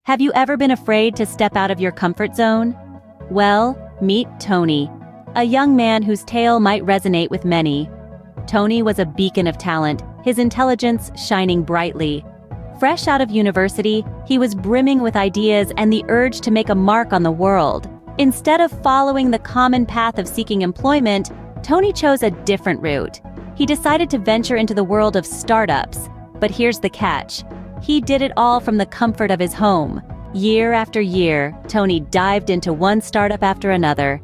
Have you ever been afraid to step out of your comfort zone? Well, meet Tony, a young man whose tale might resonate with many. Tony was a beacon of talent, his intelligence shining brightly. Fresh out of university, he was brimming with ideas and the urge to make a mark on the world. Instead of following the common path of seeking employment, Tony chose a different route. He decided to venture into the world of startups. But here's the catch. He did it all from the comfort of his home. Year after year, Tony dived into one startup after another.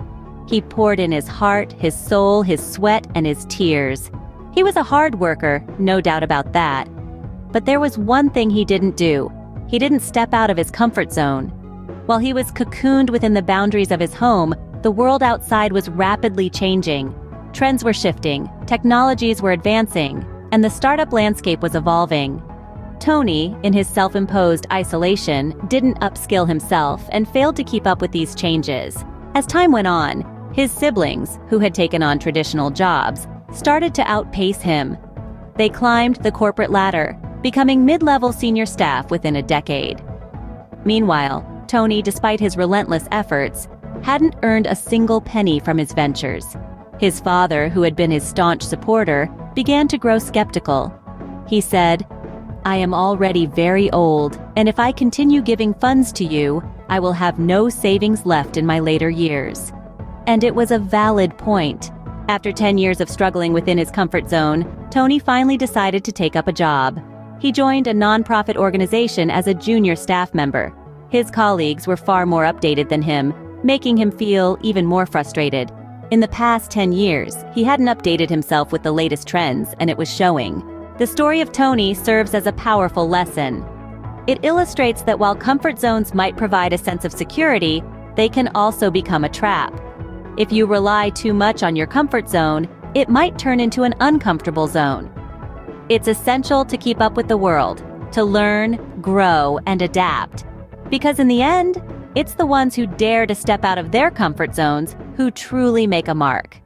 He poured in his heart, his soul, his sweat, and his tears. He was a hard worker, no doubt about that. But there was one thing he didn't do. He didn't step out of his comfort zone. While he was cocooned within the boundaries of his home, the world outside was rapidly changing. Trends were shifting, technologies were advancing, and the startup landscape was evolving. Tony, in his self-imposed isolation, didn't upskill himself and failed to keep up with these changes. As time went on, his siblings, who had taken on traditional jobs, started to outpace him. They climbed the corporate ladder, becoming mid-level senior staff within a decade. Meanwhile, Tony, despite his relentless efforts, hadn't earned a single penny from his ventures. His father, who had been his staunch supporter, began to grow skeptical. He said, "I am already very old, and if I continue giving funds to you, I will have no savings left in my later years." And it was a valid point. After 10 years of struggling within his comfort zone, Tony finally decided to take up a job. He joined a nonprofit organization as a junior staff member. His colleagues were far more updated than him, making him feel even more frustrated. In the past 10 years, he hadn't updated himself with the latest trends, and it was showing. The story of Tony serves as a powerful lesson. It illustrates that while comfort zones might provide a sense of security, they can also become a trap. If you rely too much on your comfort zone, it might turn into an uncomfortable zone. It's essential to keep up with the world, to learn, grow, and adapt. Because in the end, it's the ones who dare to step out of their comfort zones who truly make a mark.